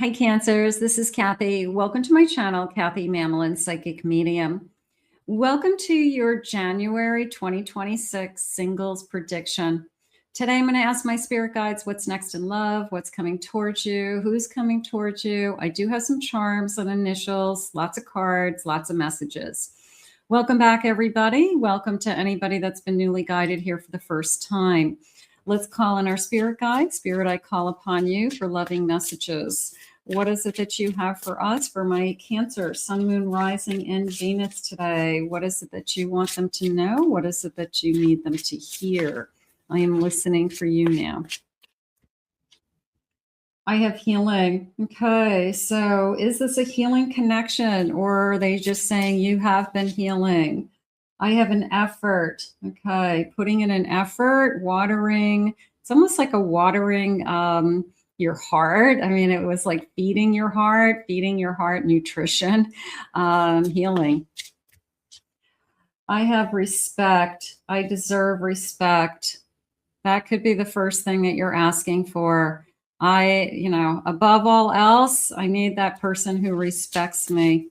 Hi Cancers, this is Kathy. Welcome to my channel, Kathy Mamolen, Psychic Medium. Welcome to your January 2026 singles prediction. Today I'm going to ask my spirit guides what's next in love, what's coming towards you, who's coming towards you. I do have some charms and initials, lots of cards, lots of messages. Welcome back, everybody. Welcome to anybody that's been newly guided here for the first time. Let's call in our spirit guide. Spirit, I call upon you for loving messages. What is it that you have for us, for my Cancer, Sun, Moon, Rising, and Venus today? What is it that you want them to know? What is it that you need them to hear? I am listening for you now. I have healing. Okay, so is this a healing connection, or are they just saying you have been healing? I have an effort. Okay, putting in an effort, watering. It's almost like a watering your heart. I mean, it was like feeding your heart nutrition, healing. I have respect. I deserve respect. That could be the first thing that you're asking for. Above all else, I need that person who respects me.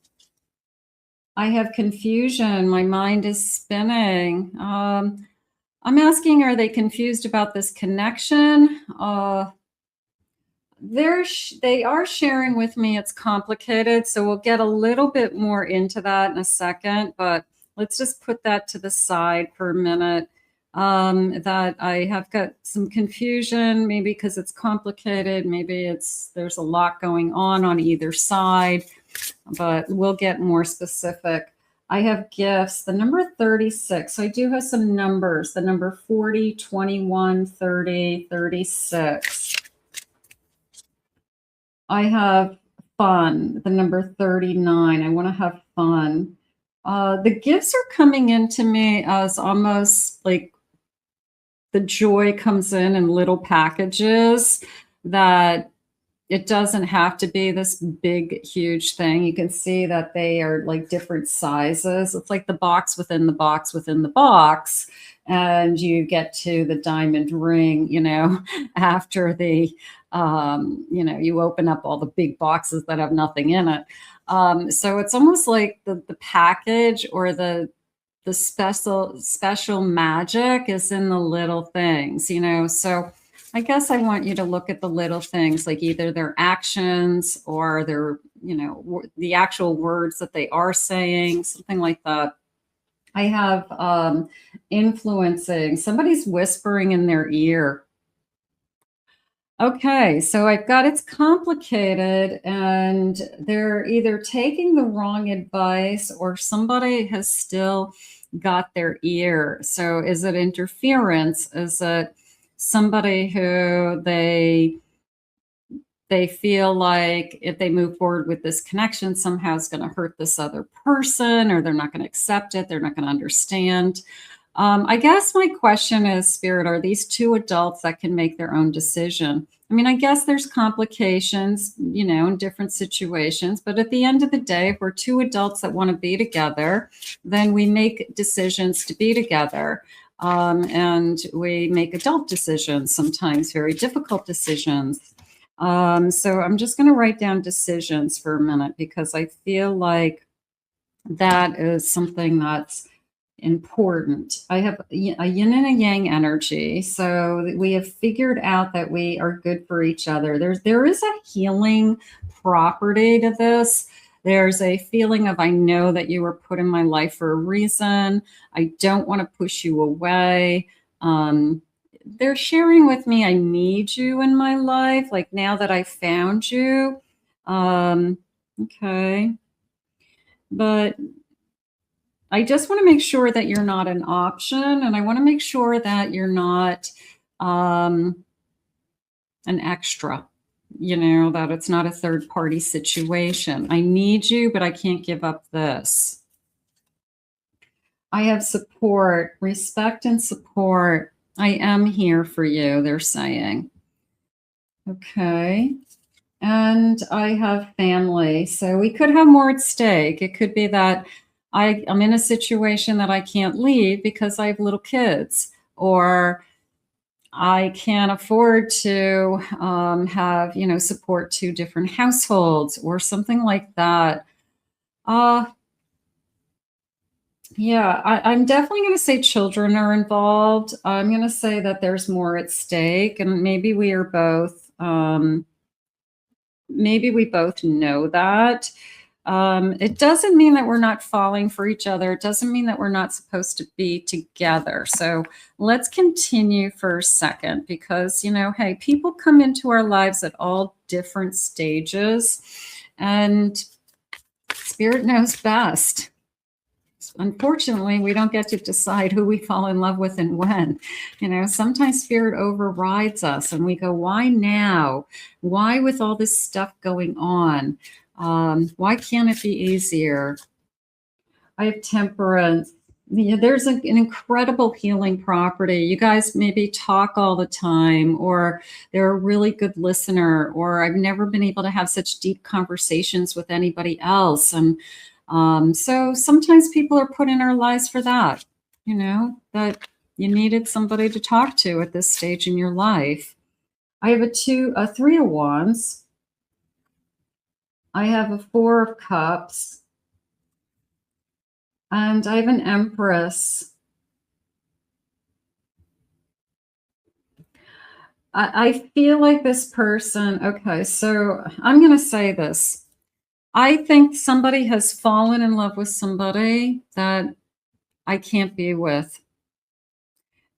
I have confusion. My mind is spinning. I'm asking, are they confused about this connection? They are sharing with me it's complicated, so we'll get a little bit more into that in a second, but let's just put that to the side for a minute. That I have got some confusion, maybe because it's complicated, maybe there's a lot going on either side, but we'll get more specific. I have gifts, the number 36. So I do have some numbers, the number 40, 21, 30, 36. I have fun, the number 39. I want to have fun. The gifts are coming into me as almost like the joy comes in little packages, that it doesn't have to be this big, huge thing. You can see that they are like different sizes. It's like the box within the box within the box. And you get to the diamond ring, after the, you open up all the big boxes that have nothing in it. So it's almost like the package or the special magic is in the little things, so I guess I want you to look at the little things, like either their actions or their, the actual words that they are saying, something like that. I have influencing. Somebody's whispering in their ear. Okay, so I've got it's complicated, and they're either taking the wrong advice or somebody has still got their ear. So is it interference? Is it somebody who they feel like if they move forward with this connection, somehow it's going to hurt this other person, or they're not going to accept it, they're not going to understand? I guess my question is, Spirit, are these two adults that can make their own decision? I mean, I guess there's complications, in different situations, but at the end of the day, if we're two adults that want to be together, then we make decisions to be together. And we make adult decisions, sometimes very difficult decisions. So I'm just going to write down decisions for a minute, because I feel like that is something that's important. I have a yin and a yang energy. So we have figured out that we are good for each other. There is a healing property to this. There's a feeling of, I know that you were put in my life for a reason. I don't want to push you away. They're sharing with me, I need you in my life. Like, now that I found you. Okay. But I just want to make sure that you're not an option. And I want to make sure that you're not an extra. That it's not a third party situation. I need you, but I can't give up this. I have support, respect and support. I am here for you, they're saying. Okay. And I have family. So we could have more at stake. It could be that I'm in a situation that I can't leave because I have little kids, or I can't afford to have, support two different households or something like that. Uh, yeah, I'm definitely going to say children are involved. I'm going to say that there's more at stake, and maybe we both know that. It doesn't mean that we're not falling for each other. It doesn't mean that we're not supposed to be together. So let's continue for a second because, hey, people come into our lives at all different stages, and Spirit knows best. Unfortunately, we don't get to decide who we fall in love with and when. Sometimes Spirit overrides us and we go, why now? Why with all this stuff going on? Why can't it be easier? I have Temperance. Yeah, there's an incredible healing property. You guys maybe talk all the time, or they're a really good listener, or I've never been able to have such deep conversations with anybody else. And so sometimes people are put in our lives for that, that you needed somebody to talk to at this stage in your life. I have a 3 of Wands. I have a 4 of Cups. And I have an Empress. I feel like this person, okay, so I'm going to say this. I think somebody has fallen in love with somebody that I can't be with.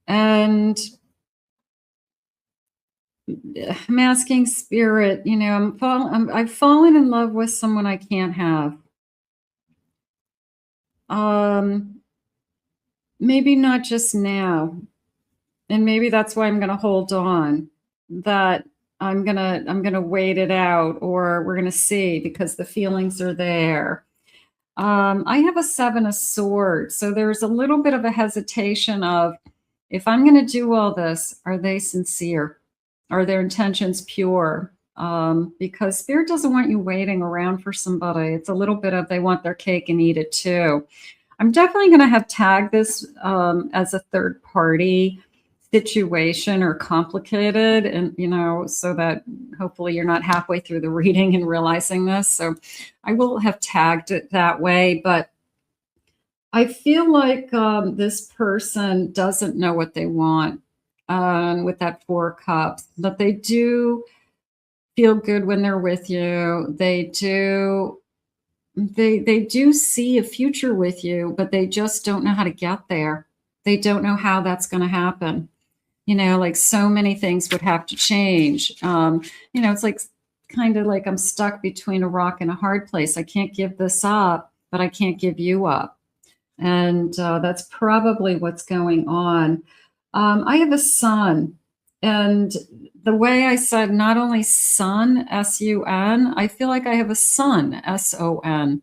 And I'm asking Spirit, I've fallen in love with someone I can't have. Maybe not just now. And maybe that's why I'm going to hold on, that I'm going to wait it out, or we're going to see because the feelings are there. I have a 7 of Swords. So there's a little bit of a hesitation of, if I'm going to do all this, are they sincere? Are their intentions pure? Because Spirit doesn't want you waiting around for somebody. It's a little bit of they want their cake and eat it too. I'm definitely going to have tagged this as a third party situation or complicated, and so that hopefully you're not halfway through the reading and realizing this. So I will have tagged it that way, but I feel like this person doesn't know what they want with that 4 cups, but they do feel good when they're with you. They do see a future with you, but they just don't know how to get there. They don't know how that's going to happen. Like so many things would have to change. It's like kind of like I'm stuck between a rock and a hard place. I can't give this up, but I can't give you up. And that's probably what's going on. I have a Sun, and the way I said not only Sun, S-U-N, I feel like I have a son, S-O-N,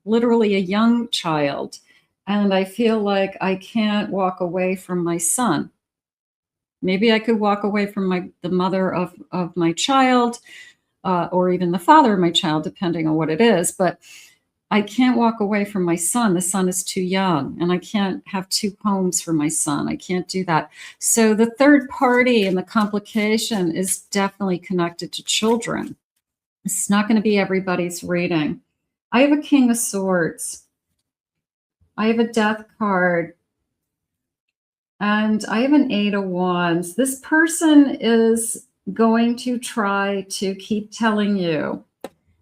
literally a young child. And I feel like I can't walk away from my son. Maybe I could walk away from the mother of my child, or even the father of my child, depending on what it is. But I can't walk away from my son. The son is too young, and I can't have 2 homes for my son. I can't do that. So the third party and the complication is definitely connected to children. It's not going to be everybody's reading. I have a King of Swords. I have a Death card. And I have an 8 of Wands. This person is going to try to keep telling you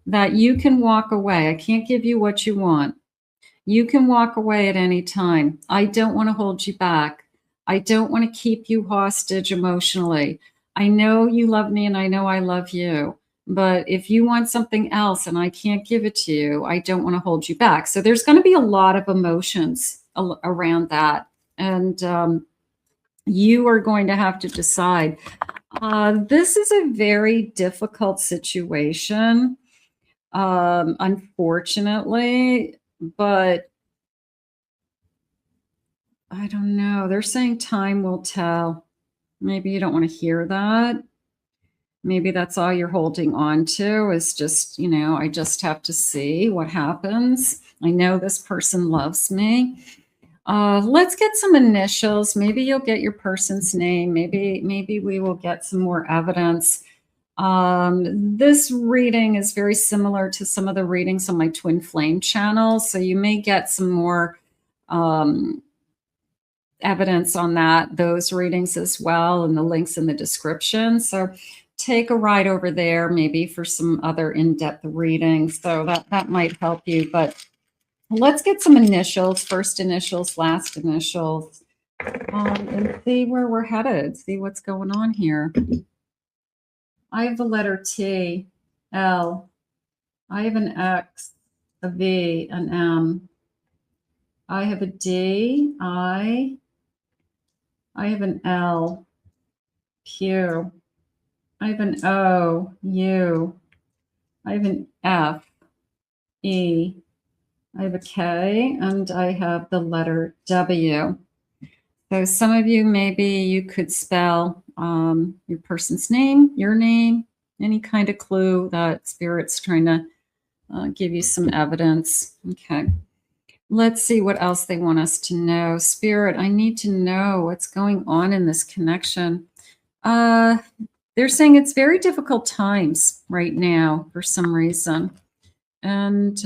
that you can walk away. I can't give you what you want. You can walk away at any time. I don't want to hold you back. I don't want to keep you hostage emotionally. I know you love me and I know I love you. But if you want something else and I can't give it to you, I don't want to hold you back. So there's going to be a lot of emotions around that. And you are going to have to decide. This is a very difficult situation, unfortunately, but I don't know. They're saying time will tell. Maybe you don't want to hear that. Maybe that's all you're holding on to is just, I just have to see what happens. I know this person loves me. Let's get some initials. Maybe you'll get your person's name. Maybe we will get some more evidence. This reading is very similar to some of the readings on my Twin Flame channel, so you may get some more evidence on those readings as well, and the links in the description. So take a ride over there, maybe for some other in-depth readings. So that might help you. But let's get some initials, first initials, last initials, and see where we're headed, see what's going on here. I have the letter T, L. I have an X, a V, an M. I have a D, I. I have an L, Q. I have an O, U. I have an F, E. I have a K, and I have the letter W. So some of you, maybe you could spell your person's name, your name, any kind of clue that Spirit's trying to give you some evidence. Okay. Let's see what else they want us to know. Spirit, I need to know what's going on in this connection. They're saying it's very difficult times right now for some reason. And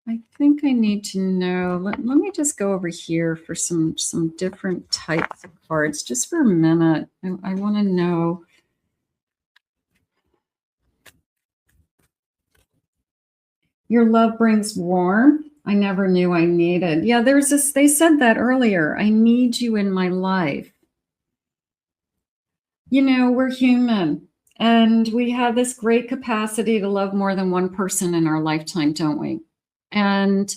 I think I need to know. Let me just go over here for some different types of cards just for a minute. I want to know. Your love brings warmth. I never knew I needed. Yeah, there's this, they said that earlier. I need you in my life. You know, we're human and we have this great capacity to love more than one person in our lifetime, don't we? And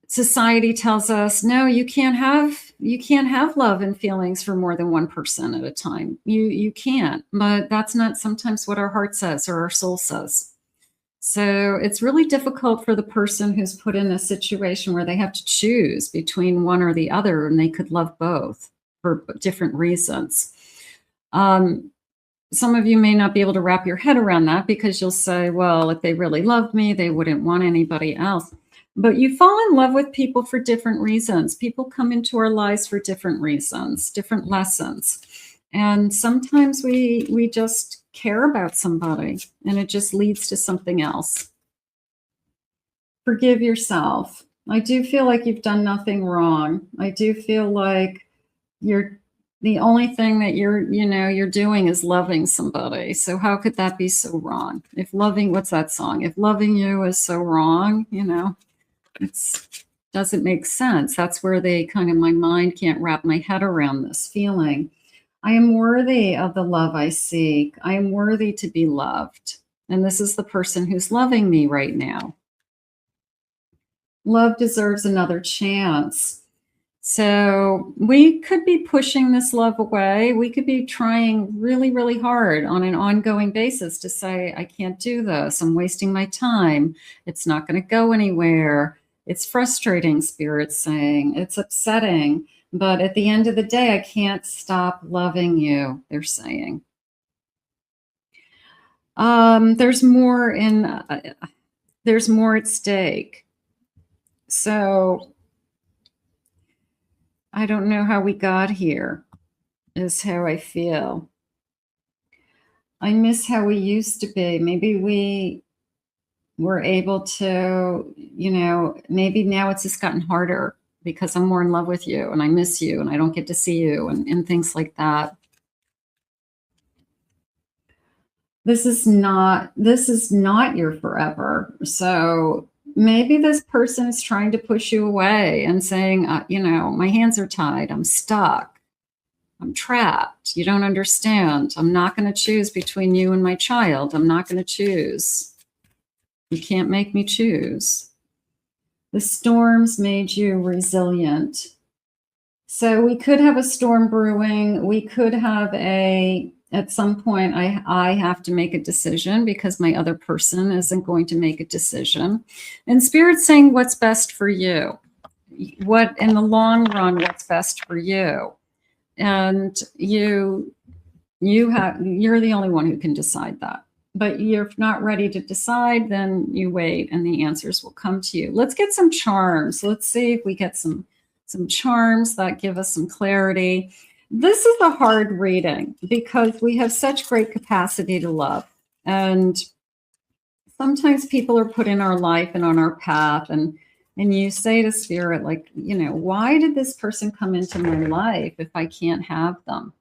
society tells us, no, you can't have love and feelings for more than one person at a time. You can't, but that's not sometimes what our heart says or our soul says. So it's really difficult for the person who's put in a situation where they have to choose between one or the other, and they could love both for different reasons. Some of you may not be able to wrap your head around that because you'll say, well, if they really loved me, they wouldn't want anybody else. But you fall in love with people for different reasons. People come into our lives for different reasons, different lessons. And sometimes we just care about somebody and it just leads to something else. Forgive yourself. I do feel like you've done nothing wrong. I do feel like the only thing that you're doing is loving somebody. So how could that be so wrong? If loving, what's that song? If loving you is so wrong, it doesn't make sense. That's where my mind can't wrap my head around this feeling. I am worthy of the love I seek. I am worthy to be loved. And this is the person who's loving me right now. Love deserves another chance. So we could be pushing this love away. We could be trying really, really hard on an ongoing basis to say, I can't do this. I'm wasting my time. It's not going to go anywhere. It's frustrating, Spirit's saying. It's upsetting. But at the end of the day, I can't stop loving you, they're saying. There's more at stake. So I don't know how we got here, is how I feel. I miss how we used to be. Maybe we were able to, maybe now it's just gotten harder because I'm more in love with you and I miss you and I don't get to see you and things like that. This is not your forever. So maybe this person is trying to push you away and saying, my hands are tied. I'm stuck. I'm trapped. You don't understand. I'm not going to choose between you and my child. I'm not going to choose. You can't make me choose. The storms made you resilient. So we could have a storm brewing. We could have at some point, I have to make a decision because my other person isn't going to make a decision. And Spirit's saying what's best for you. What in the long run, what's best for you. And you're the only one who can decide that. but you're not ready to decide, then you wait and the answers will come to you. Let's get some charms. Let's see if we get some charms that give us some clarity. This is a hard reading because we have such great capacity to love. And sometimes people are put in our life and on our path, and you say to spirit, like, you know, why did this person come into my life if I can't have them?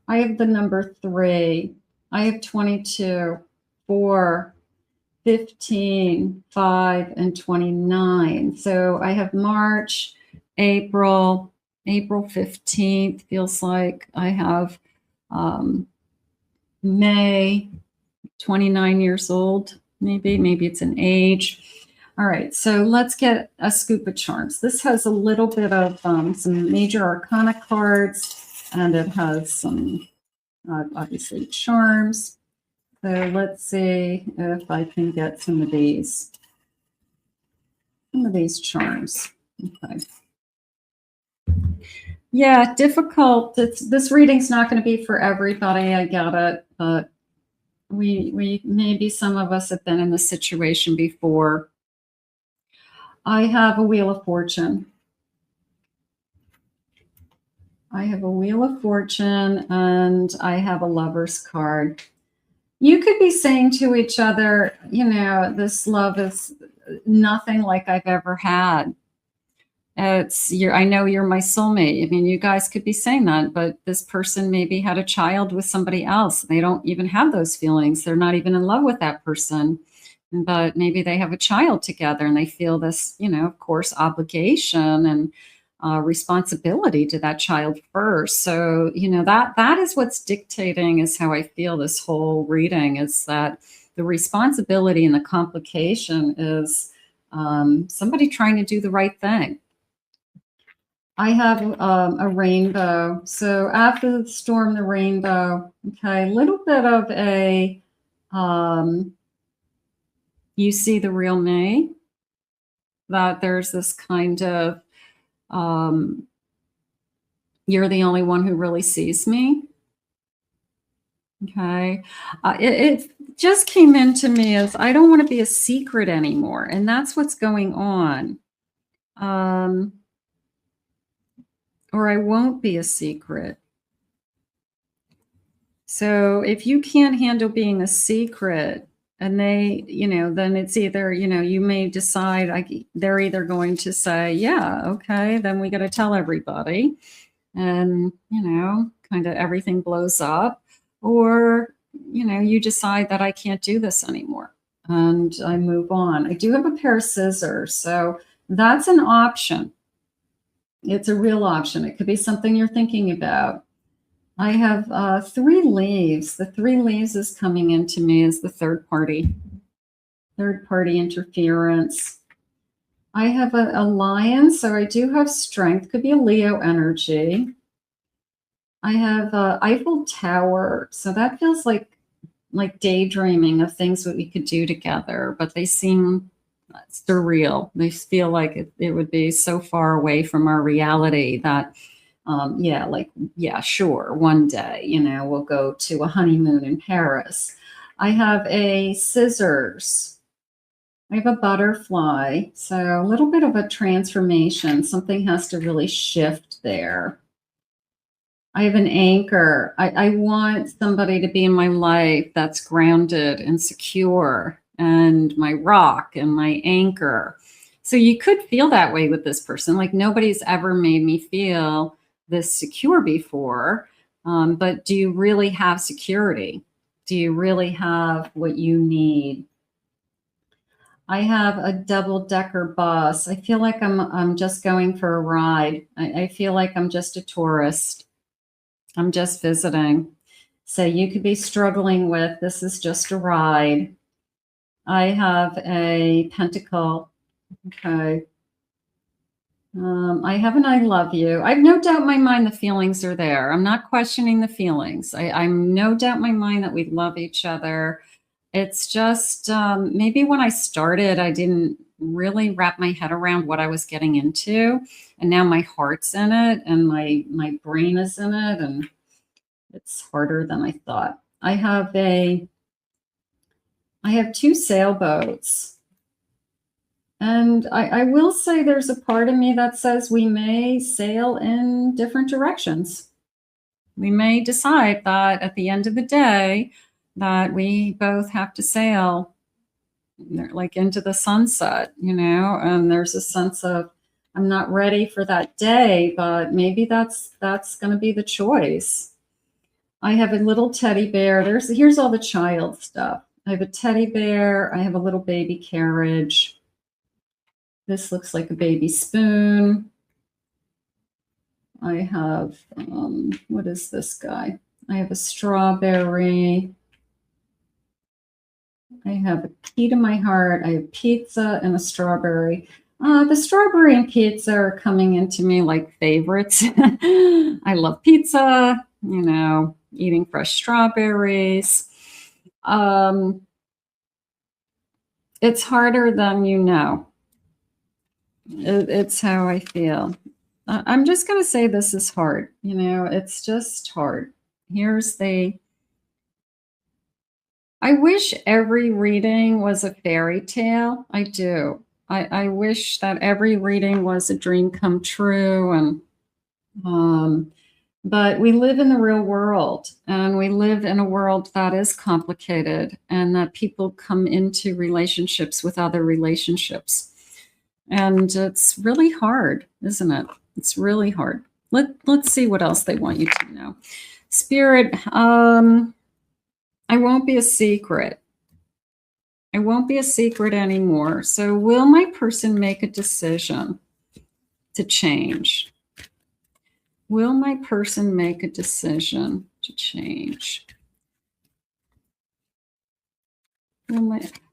I have the number 3. I have 22, 4, 15, 5, and 29. So I have March, April 15th, feels like I have May, 29 years old, maybe it's an age. All right, so let's get a scoop of charms. This has a little bit of some major arcana cards, and it has some, obviously, charms. So let's see if I can get some of these charms. Okay. Yeah, difficult. This reading's not going to be for everybody. I get it, but we maybe some of us have been in this situation before. I have a Wheel of Fortune. I have a Wheel of Fortune, and I have a Lover's card. You could be saying to each other, you know, this love is nothing like I've ever had. I know you're my soulmate. I mean, you guys could be saying that, but this person maybe had a child with somebody else. They don't even have those feelings. They're not even in love with that person, but maybe they have a child together and they feel this, you know, of course, obligation and responsibility to that child first. So, you know, that is what's dictating is how I feel this whole reading, is that the responsibility and the complication is somebody trying to do the right thing. I have a rainbow. So after the storm, the rainbow. Okay, a little bit of a, you see the real me, that there's this kind of, you're the only one who really sees me. Okay. It just came into me as I don't want to be a secret anymore. And that's what's going on. Or I won't be a secret. So if you can't handle being a secret, and they, you know, then it's either, you know, you may decide, they're either going to say, yeah, okay, then we got to tell everybody. And, you know, kind of everything blows up. Or, you know, you decide that I can't do this anymore and I move on. I do have a pair of scissors, so that's an option. It's a real option. It could be something you're thinking about. I have 3 leaves. The 3 leaves is coming into me as the third party interference. I have a lion, so I do have strength. Could be a Leo energy. I have Eiffel Tower, so that feels like daydreaming of things that we could do together, but they seem surreal. They feel like it would be so far away from our reality that, yeah, sure, one day, you know, we'll go to a honeymoon in Paris. I have a scissors. I have a butterfly, so a little bit of a transformation. Something has to really shift there. I have an anchor. I want somebody to be in my life that's grounded and secure, and my rock and my anchor. So you could feel that way with this person. Like nobody's ever made me feel this secure before. But do you really have security? Do you really have what you need? I have a double-decker bus. I feel like I'm just going for a ride. I feel like I'm just a tourist. I'm just visiting. So you could be struggling with, this is just a ride. I have a pentacle. Okay. I have an I love you. I have no doubt in my mind the feelings are there. I'm not questioning the feelings. I'm no doubt in my mind that we love each other. It's just maybe when I started, I didn't really wrap my head around what I was getting into. And now my heart's in it and my brain is in it. And it's harder than I thought. I have two sailboats. And I will say there's a part of me that says we may sail in different directions. We may decide that at the end of the day that we both have to sail like into the sunset, you know, and there's a sense of I'm not ready for that day, but maybe that's going to be the choice. I have a little teddy bear. Here's all the child stuff. I have a teddy bear. I have a little baby carriage. This looks like a baby spoon. I have, what is this guy? I have a strawberry. I have a key to my heart. I have pizza and a strawberry. The strawberry and pizza are coming into me like favorites. I love pizza, you know, eating fresh strawberries. It's harder than you know. It's how I feel. I'm just going to say this is hard. You know, it's just hard. I wish every reading was a fairy tale. I do. I wish that every reading was a dream come true. And but we live in the real world, and we live in a world that is complicated, and that people come into relationships with other relationships. And it's really hard, isn't it? It's really hard. Let's see what else they want you to know. Spirit, I won't be a secret. I won't be a secret anymore. So will my person make a decision to change? Will my person make a decision to change?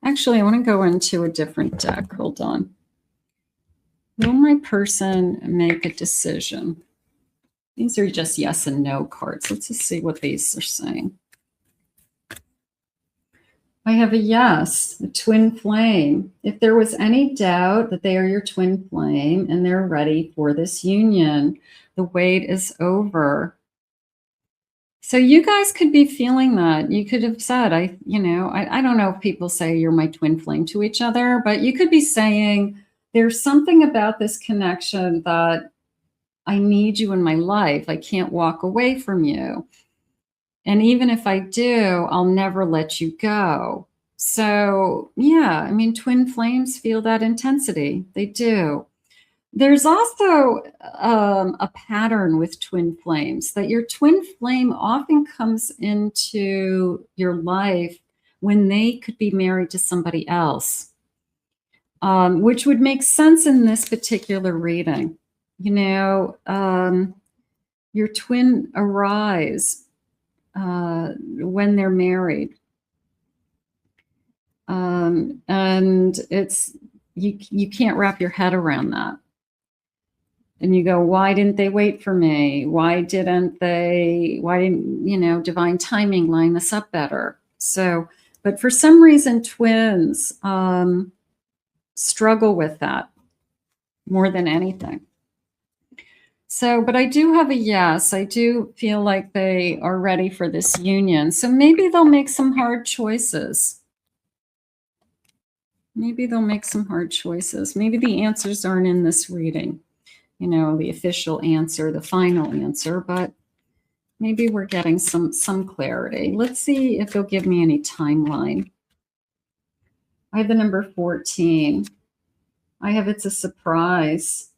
Actually, I want to go into a different deck. Hold on. Will my person make a decision? These are just yes and no cards. Let's just see what these are saying. I have a yes, a twin flame. If there was any doubt that they are your twin flame and they're ready for this union, the wait is over. So you guys could be feeling that. You could have said, I don't know if people say you're my twin flame to each other, but you could be saying there's something about this connection that I need you in my life. I can't walk away from you. And even if I do, I'll never let you go. So, yeah, I mean, twin flames feel that intensity. They do. There's also a pattern with twin flames that your twin flame often comes into your life when they could be married to somebody else, which would make sense in this particular reading. You know, your twin arise when they're married. And it's, you can't wrap your head around that. And you go, why didn't they wait for me? Why didn't, you know, divine timing line this up better? So, but for some reason, twins struggle with that more than anything. So, but I do have a yes. I do feel like they are ready for this union. So maybe they'll make some hard choices. Maybe they'll make some hard choices. Maybe the answers aren't in this reading, you know, the official answer, the final answer, but maybe we're getting some clarity. Let's see if they'll give me any timeline. I have the number 14. I have it's a surprise.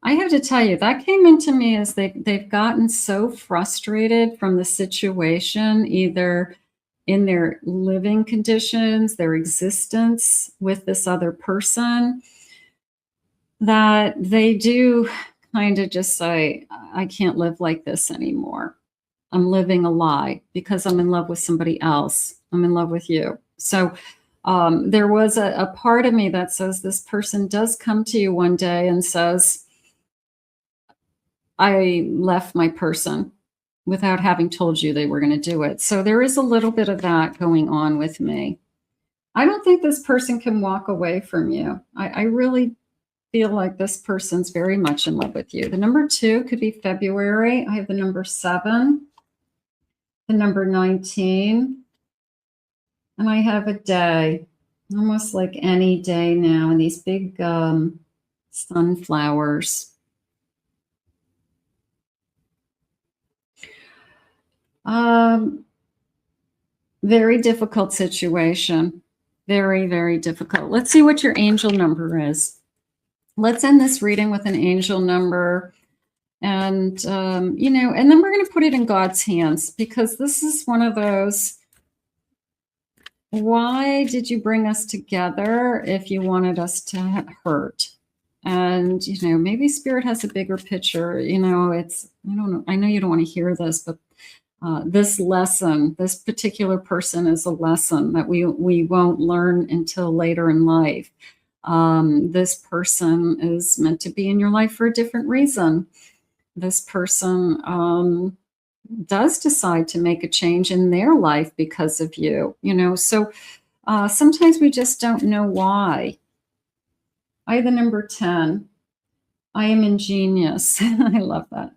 I have to tell you, that came into me as they've gotten so frustrated from the situation, either in their living conditions, their existence with this other person, that they do kind of just say, I can't live like this anymore. I'm living a lie because I'm in love with somebody else. I'm in love with you. So there was a part of me that says this person does come to you one day and says, I left my person without having told you they were going to do it. So there is a little bit of that going on with me. I don't think this person can walk away from you. I really feel like this person's very much in love with you. The number 2 could be February. I have the number 7. the number 19. And I have a day, almost like any day now, and these big sunflowers. Very difficult situation. Very, very difficult. Let's see what your angel number is. Let's end this reading with an angel number. And, you know, and then we're going to put it in God's hands, because this is one of those, why did you bring us together if you wanted us to hurt? And, you know, maybe Spirit has a bigger picture. You know, it's, I don't know, I know you don't want to hear this, but this lesson, this particular person is a lesson that we won't learn until later in life. This person is meant to be in your life for a different reason. This person does decide to make a change in their life because of you, you know. So sometimes we just don't know why. I have the number 10. I am ingenious. I love that.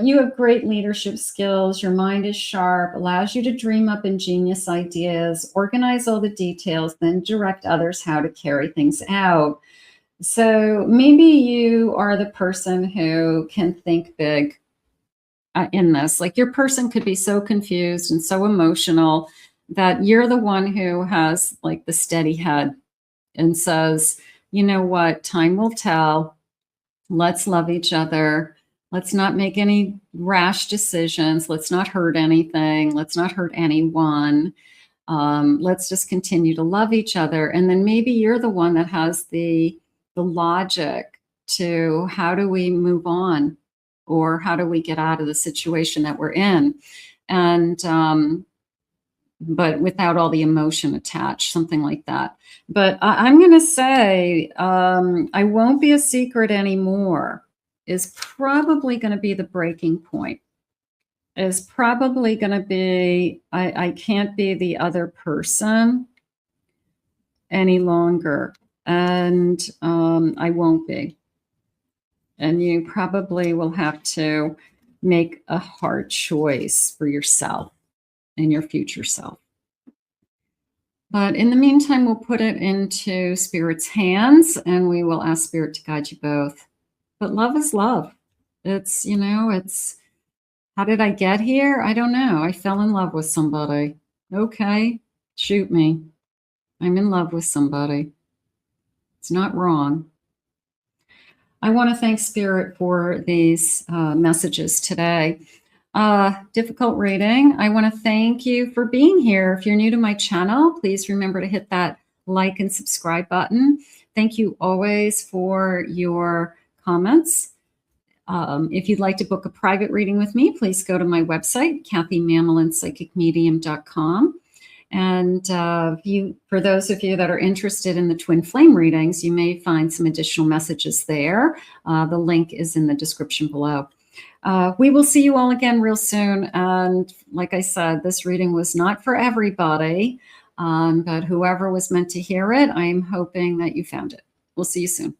You have great leadership skills. Your mind is sharp, allows you to dream up ingenious ideas, organize all the details, then direct others how to carry things out. So maybe you are the person who can think big in this. Like, your person could be so confused and so emotional that you're the one who has like the steady head and says, you know what, time will tell. Let's love each other. Let's not make any rash decisions. Let's not hurt anything. Let's not hurt anyone. Let's just continue to love each other. And then maybe you're the one that has the logic to, how do we move on, or how do we get out of the situation that we're in? And but without all the emotion attached, something like that. But I'm going to say, I won't be a secret anymore is probably going to be the breaking point. Is probably going to be, I can't be the other person any longer. And I won't be. And you probably will have to make a hard choice for yourself and your future self. But in the meantime, we'll put it into Spirit's hands, and we will ask Spirit to guide you both. But love is love. It's, you know, it's, how did I get here? I don't know. I fell in love with somebody. Okay, shoot me. I'm in love with somebody. It's not wrong. I want to thank Spirit for these messages today. Difficult reading. I want to thank you for being here. If you're new to my channel, please remember to hit that like and subscribe button. Thank you always for your comments. If you'd like to book a private reading with me, please go to my website, KathyMamolenPsychicMedium.com. And for those of you that are interested in the twin flame readings, you may find some additional messages there. The link is in the description below. We will see you all again real soon. And like I said, this reading was not for everybody, but whoever was meant to hear it, I'm hoping that you found it. We'll see you soon.